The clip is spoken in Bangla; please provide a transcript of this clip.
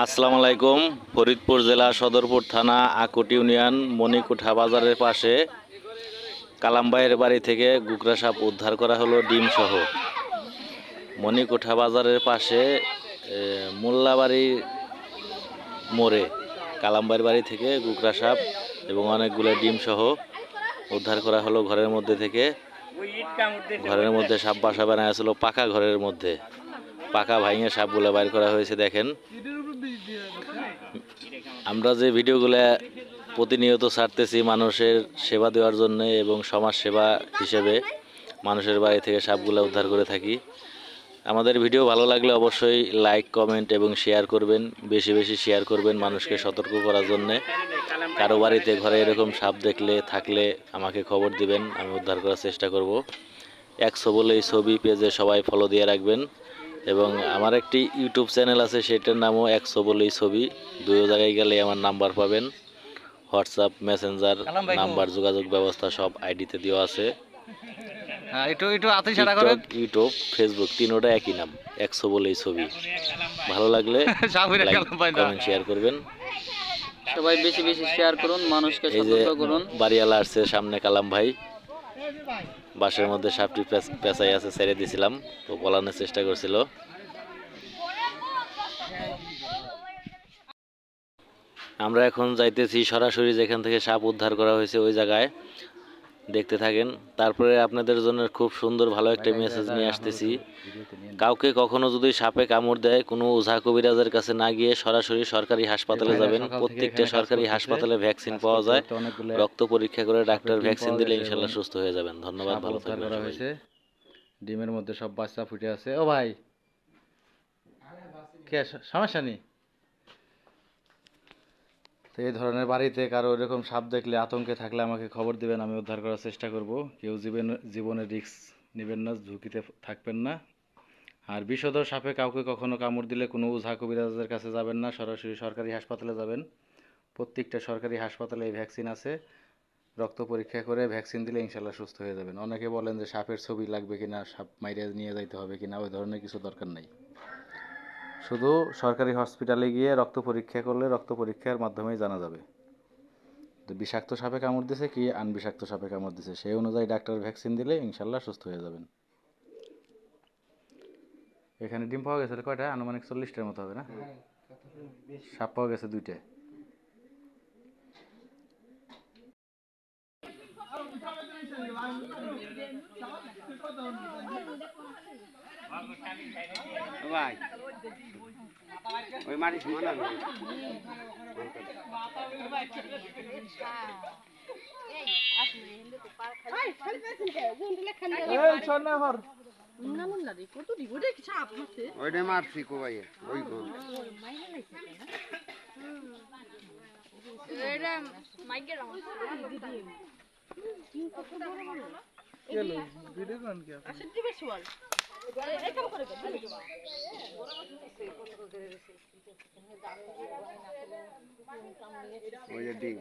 আসসালামু আলাইকুম। ফরিদপুর জেলা সদরপুর থানা আকুট ইউনিয়ন মণিকুঠা বাজারের পাশে কালামবাইয়ের বাড়ি থেকে গুকরা সাপ উদ্ধার করা হলো ডিম সহ। মণিকুঠা বাজারের পাশে মোল্লাবাড়ি মোড়ে কালামবাইয়ের বাড়ি থেকে গুকরা সাপ এবং অনেকগুলো ডিম সহ উদ্ধার করা হলো ঘরের মধ্যে থেকে। ঘরের মধ্যে সাপ বাসা বানায় ছিল পাকা ঘরের মধ্যে। পাকা ভাঙে সাপগুলো বাইর করা হয়েছে। দেখেন, আমরা যে ভিডিওগুলো প্রতিনিয়ত ছাড়তেছি মানুষের সেবা দেওয়ার জন্য এবং সমাজ সেবা হিসেবে মানুষের বাড়ি থেকে সাপগুলো উদ্ধার করে থাকি। আমাদের ভিডিও ভালো লাগলে অবশ্যই লাইক, কমেন্ট এবং শেয়ার করবেন। বেশি বেশি শেয়ার করবেন মানুষকে সতর্ক করার জন্য। কারো বাড়িতে ঘরে এরকম সাপ দেখলে থাকলে আমাকে খবর দিবেন, আমি উদ্ধার করার চেষ্টা করব। 100 বলে এই ছবি পেজে সবাই ফলো দিয়ে রাখবেন এবং আমার একটি ইউটিউব চ্যানেল আছে, সেটার নামও 100 বলেই ছবি। দুটো জায়গায় গেলে আমার নাম্বার পাবেন। হোয়াটসঅ্যাপ, মেসেঞ্জার নাম্বার, যোগাযোগ ব্যবস্থা সব আইডিতে দেওয়া আছে। ইউটিউব, ফেসবুক তিনোটা একই নাম, 100 বলেই ছবি। ভালো লাগলে কমেন্ট শেয়ার করবেন। সবাই বেশি বেশি শেয়ার করুন, মানুষকে সতর্ক করুন। বাড়িওয়ালা আসছে সামনে, কালাম ভাই বাসের মধ্যে সাপটি পেঁচাই আছে, ছেড়ে দিয়েছিলাম, তো পলানোর চেষ্টা করছিল। আমরা এখন যাইতেছি সরাসরি যেখান থেকে সাপ উদ্ধার করা হয়েছে ওই জায়গায়, দেখতে থাকেন। তারপরে আপনাদের জন্য খুব সুন্দর ভালো একটা মেসেজ নিয়ে আসতেছি। কাউকে কখনো যদি সাপে কামড় দেয়, কোনো ওঝা কবিরাজের কাছে না গিয়ে সরাসরি সরকারি হাসপাতালে যাবেন। প্রত্যেকটা সরকারি হাসপাতালে ভ্যাকসিন পাওয়া যায়। রক্ত পরীক্ষা করে ডাক্তার ভ্যাকসিন দিলে ইনশাল্লাহ সুস্থ হয়ে যাবেন। ধন্যবাদ, ভালো থাকবেন। ডিমের মধ্যে সব বাচ্চা ফুটে আছে। ও ভাই, কে সমস্যা নেই। তো এই ধরনের বাড়িতে কারো এরকম সাপ দেখলে, আতঙ্কে থাকলে আমাকে খবর দিবেন, আমি উদ্ধার করার চেষ্টা করব। কেউ জীবনের রিস্ক নেবেন না, ঝুঁকিতে থাকবেন না। আর বিষধর সাপে কাউকে কখনো কামড় দিলে কোনো ওঝা কবিরাজের কাছে যাবেন না, সরাসরি সরকারি হাসপাতালে যাবেন। প্রত্যেকটা সরকারি হাসপাতালে এই ভ্যাকসিন আছে। রক্ত পরীক্ষা করে ভ্যাকসিন দিলে ইনশাল্লাহ সুস্থ হয়ে যাবেন। অনেকে বলেন যে সাপের ছবি লাগবে কিনা, সাপ মাইরে নিয়ে যাইতে হবে কিনা, ওই ধরনের কিছু দরকার নাই। শুধু সরকারি হসপিটালে গিয়ে রক্ত পরীক্ষা করলে রক্ত পরীক্ষার মাধ্যমেই জানা যাবে যে বিষাক্ত সাপে কামড় দিছে কি আনবিষাক্ত সাপে কামড় দিছে। সেই অনুযায়ী ডাক্তার ভ্যাকসিন দিলে ইনশাল্লাহ সুস্থ হয়ে যাবেন। এখানে ডিম পাওয়া গেছে কয়টা? আনুমানিক 40টার মতো হবে না? সাপ পাওয়া গেছে 2টা। ভাই ওই মাটি সমান আমি ওইটা মারছি কো ভাই ওই গো এটা মাইকের ভিডিও কোন কি আছে দিবে সওয়াল এই কাম করে ওই ডিম